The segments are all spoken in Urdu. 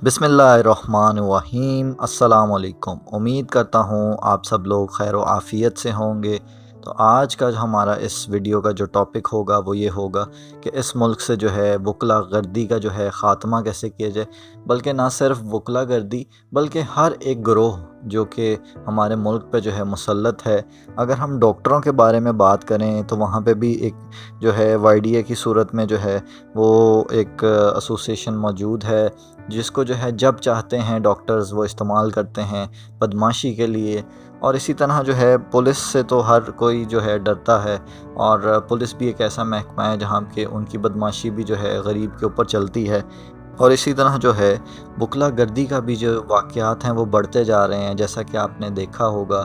بسم اللہ الرحمن الرحیم۔ السلام علیکم۔ امید کرتا ہوں آپ سب لوگ خیر و عافیت سے ہوں گے۔ تو آج کا ہمارا اس ویڈیو کا جو ٹاپک ہوگا وہ یہ ہوگا کہ اس ملک سے جو ہے وکلا گردی کا جو ہے خاتمہ کیسے کیا جائے، بلکہ نہ صرف وکلا گردی بلکہ ہر ایک گروہ جو کہ ہمارے ملک پہ جو ہے مسلط ہے۔ اگر ہم ڈاکٹروں کے بارے میں بات کریں تو وہاں پہ بھی ایک جو ہے YDA کی صورت میں جو ہے وہ ایک ایسوسیشن موجود ہے، جس کو جو ہے جب چاہتے ہیں ڈاکٹرز وہ استعمال کرتے ہیں بدمعاشی کے لیے۔ اور اسی طرح جو ہے پولیس سے تو ہر کوئی جو ہے ڈرتا ہے، اور پولیس بھی ایک ایسا محکمہ ہے جہاں کہ ان کی بدمعاشی بھی جو ہے غریب کے اوپر چلتی ہے۔ اور اسی طرح جو ہے وکلا گردی کا بھی جو واقعات ہیں وہ بڑھتے جا رہے ہیں، جیسا کہ آپ نے دیکھا ہوگا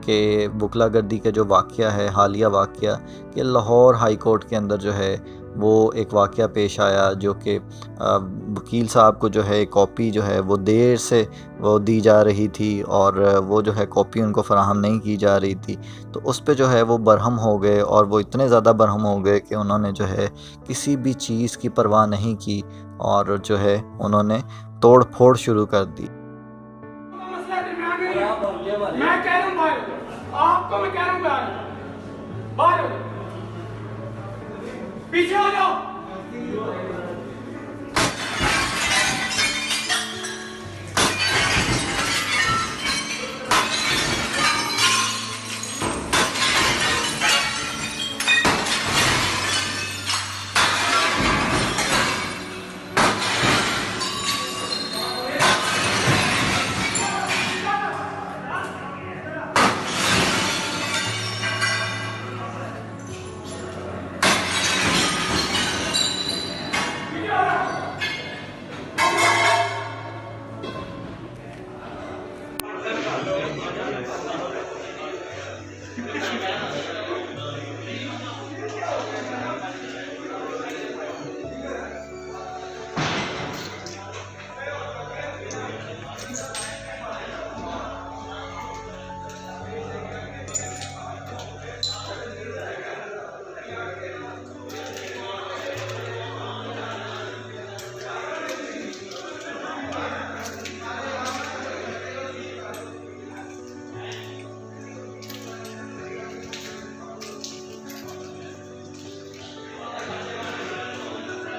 کہ وکلا گردی کا جو واقعہ ہے، حالیہ واقعہ کہ لاہور ہائی کورٹ کے اندر جو ہے وہ ایک واقعہ پیش آیا، جو کہ وکیل صاحب کو جو ہے کاپی جو ہے وہ دیر سے وہ دی جا رہی تھی، اور وہ جو ہے کاپی ان کو فراہم نہیں کی جا رہی تھی۔ تو اس پہ جو ہے وہ برہم ہو گئے، اور وہ اتنے زیادہ برہم ہو گئے کہ انہوں نے جو ہے کسی بھی چیز کی پرواہ نہیں کی، اور جو ہے انہوں نے توڑ پھوڑ شروع کر دی۔ میں کہہ رہا ہوں باہر، آپ کو میں کہہ رہا ہوں باہر پیچھے ہو جاؤ۔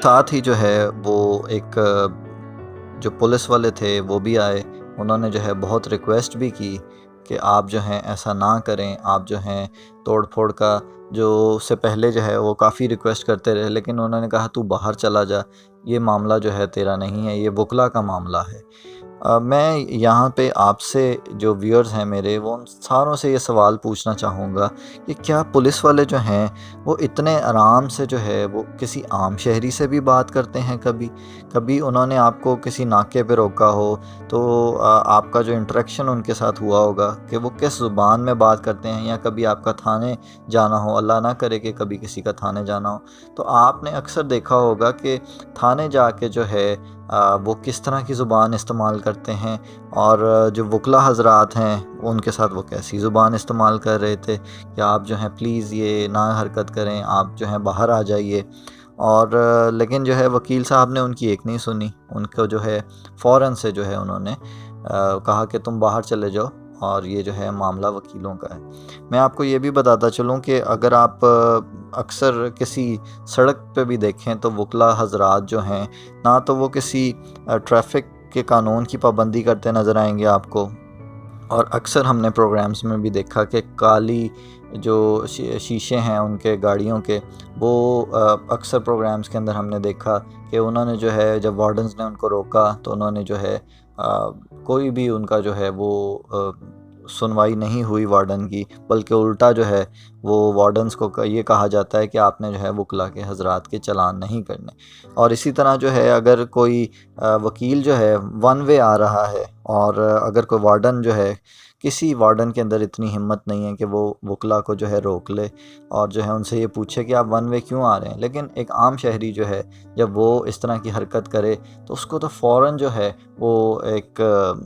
ساتھ ہی جو ہے وہ ایک جو پولیس والے تھے وہ بھی آئے، انہوں نے جو ہے بہت ریکویسٹ بھی کی کہ آپ جو ہیں ایسا نہ کریں، آپ جو ہیں توڑ پھوڑ کا جو اس سے پہلے جو ہے وہ کافی ریکویسٹ کرتے رہے، لیکن انہوں نے کہا تو باہر چلا جا، یہ معاملہ جو ہے تیرا نہیں ہے، یہ وکلا کا معاملہ ہے۔ میں یہاں پہ آپ سے جو ویورز ہیں میرے، وہ ان ساروں سے یہ سوال پوچھنا چاہوں گا کہ کیا پولیس والے جو ہیں وہ اتنے آرام سے جو ہے وہ کسی عام شہری سے بھی بات کرتے ہیں؟ کبھی انہوں نے آپ کو کسی ناکے پہ روکا ہو تو آپ کا جو انٹریکشن ان کے ساتھ ہوا ہوگا کہ وہ کس زبان میں بات کرتے ہیں، یا کبھی آپ کا تھانے جانا ہو، اللہ نہ کرے کہ کبھی کسی کا تھانے جانا ہو، تو آپ نے اکثر دیکھا ہوگا کہ تھانے جا کے جو ہے وہ کس طرح کی زبان استعمال کرتے ہیں، اور جو وکلا حضرات ہیں ان کے ساتھ وہ کیسی زبان استعمال کر رہے تھے کہ آپ جو ہیں پلیز یہ نہ حرکت کریں، آپ جو ہیں باہر آ جائیے۔ اور لیکن جو ہے وکیل صاحب نے ان کی ایک نہیں سنی، ان کو جو ہے فوراً سے جو ہے انہوں نے کہا کہ تم باہر چلے جاؤ، اور یہ جو ہے معاملہ وکیلوں کا ہے۔ میں آپ کو یہ بھی بتاتا چلوں کہ اگر آپ اکثر کسی سڑک پہ بھی دیکھیں تو وکلا حضرات جو ہیں، نہ تو وہ کسی ٹریفک کے قانون کی پابندی کرتے نظر آئیں گے آپ کو، اور اکثر ہم نے پروگرامز میں بھی دیکھا کہ کالی جو شیشے ہیں ان کے گاڑیوں کے، وہ اکثر پروگرامز کے اندر ہم نے دیکھا کہ انہوں نے جو ہے جب وارڈنز نے ان کو روکا تو انہوں نے جو ہے کوئی بھی ان کا جو ہے وہ سنوائی نہیں ہوئی وارڈن کی، بلکہ الٹا جو ہے وہ وارڈنز کو یہ کہا جاتا ہے کہ آپ نے جو ہے وکلا کے حضرات کے چلان نہیں کرنے۔ اور اسی طرح جو ہے اگر کوئی وکیل جو ہے ون وے آ رہا ہے، اور اگر کوئی وارڈن جو ہے، کسی وارڈن کے اندر اتنی ہمت نہیں ہے کہ وہ وکلا کو جو ہے روک لے اور جو ہے ان سے یہ پوچھے کہ آپ ون وے کیوں آ رہے ہیں، لیکن ایک عام شہری جو ہے جب وہ اس طرح کی حرکت کرے تو اس کو تو فوراً جو ہے وہ ایک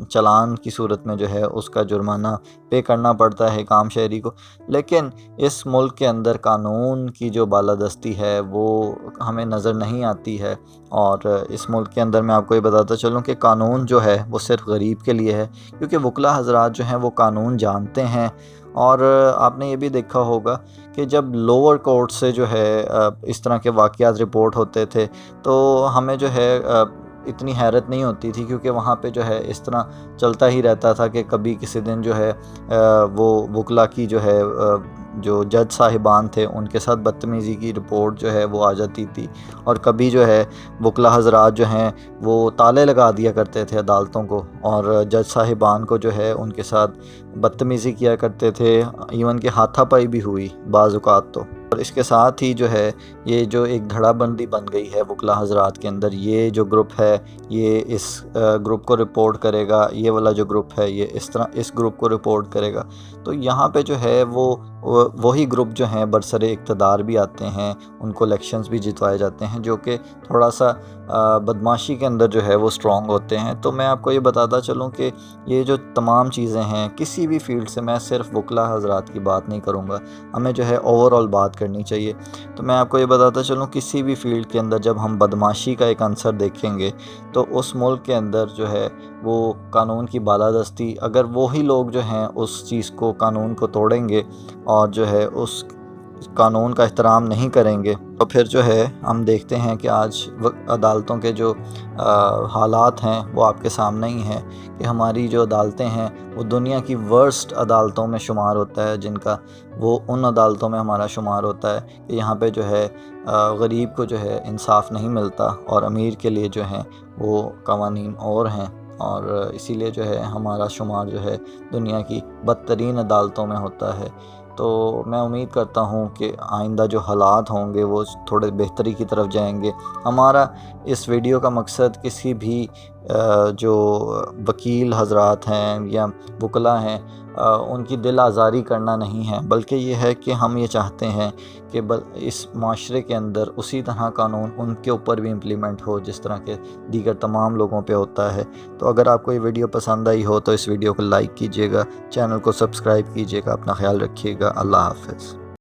چلان کی صورت میں جو ہے اس کا جرمانہ پے کرنا پڑتا ہے ایک عام شہری کو۔ لیکن اس ملک کے اندر قانون کی جو بالادستی ہے وہ ہمیں نظر نہیں آتی ہے، اور اس ملک کے اندر میں آپ کو یہ بتاتا چلوں کہ قانون جو ہے وہ صرف غریب کے لیے ہے، کیونکہ وکلا حضرات جو ہیں وہ قانون جانتے ہیں۔ اور آپ نے یہ بھی دیکھا ہوگا کہ جب لوور کورٹ سے جو ہے اس طرح کے واقعات رپورٹ ہوتے تھے تو ہمیں جو ہے اتنی حیرت نہیں ہوتی تھی، کیونکہ وہاں پہ جو ہے اس طرح چلتا ہی رہتا تھا کہ کبھی کسی دن جو ہے وہ وکلا کی جو ہے جو جج صاحبان تھے ان کے ساتھ بدتمیزی کی رپورٹ جو ہے وہ آ جاتی تھی، اور کبھی جو ہے وکلا حضرات جو ہیں وہ تالے لگا دیا کرتے تھے عدالتوں کو، اور جج صاحبان کو جو ہے ان کے ساتھ بدتمیزی کیا کرتے تھے، ایون کہ ہاتھا پائی بھی ہوئی بعض اوقات تو۔ اور اس کے ساتھ ہی جو ہے یہ جو ایک دھڑا بندی بن گئی ہے وکلا حضرات کے اندر، یہ جو گروپ ہے یہ اس گروپ کو رپورٹ کرے گا، یہ والا جو گروپ ہے یہ اس طرح اس گروپ کو رپورٹ کرے گا، تو یہاں پہ جو ہے وہی گروپ جو ہیں برسر اقتدار بھی آتے ہیں، ان کو الیکشنز بھی جتوائے جاتے ہیں، جو کہ تھوڑا سا بدماشی کے اندر جو ہے وہ سٹرونگ ہوتے ہیں۔ تو میں آپ کو یہ بتاتا چلوں کہ یہ جو تمام چیزیں ہیں کسی بھی فیلڈ سے، میں صرف وکلا حضرات کی بات نہیں کروں گا، ہمیں جو ہے اوور آل بات کرنی چاہیے۔ تو میں آپ کو یہ بتاتا چلوں کسی بھی فیلڈ کے اندر جب ہم بدماشی کا ایک عنصر دیکھیں گے تو اس ملک کے اندر جو ہے وہ قانون کی بالادستی، اگر وہی لوگ جو ہیں اس چیز کو قانون کو توڑیں گے اور جو ہے اس قانون کا احترام نہیں کریں گے، تو پھر جو ہے ہم دیکھتے ہیں کہ آج عدالتوں کے جو حالات ہیں وہ آپ کے سامنے ہی ہیں، کہ ہماری جو عدالتیں ہیں وہ دنیا کی ورسٹ عدالتوں میں شمار ہوتا ہے، جن کا وہ ان عدالتوں میں ہمارا شمار ہوتا ہے کہ یہاں پہ جو ہے غریب کو جو ہے انصاف نہیں ملتا، اور امیر کے لیے جو ہیں وہ قوانین اور ہیں، اور اسی لیے جو ہے ہمارا شمار جو ہے دنیا کی بدترین عدالتوں میں ہوتا ہے۔ تو میں امید کرتا ہوں کہ آئندہ جو حالات ہوں گے وہ تھوڑے بہتری کی طرف جائیں گے۔ ہمارا اس ویڈیو کا مقصد کسی بھی جو وکیل حضرات ہیں یا وکلا ہیں ان کی دل آزاری کرنا نہیں ہے، بلکہ یہ ہے کہ ہم یہ چاہتے ہیں کہ اس معاشرے کے اندر اسی طرح قانون ان کے اوپر بھی امپلیمنٹ ہو جس طرح کے دیگر تمام لوگوں پہ ہوتا ہے۔ تو اگر آپ کو یہ ویڈیو پسند آئی ہو تو اس ویڈیو کو لائک کیجیے گا، چینل کو سبسکرائب کیجیے گا، اپنا خیال رکھیے گا، اللہ حافظ۔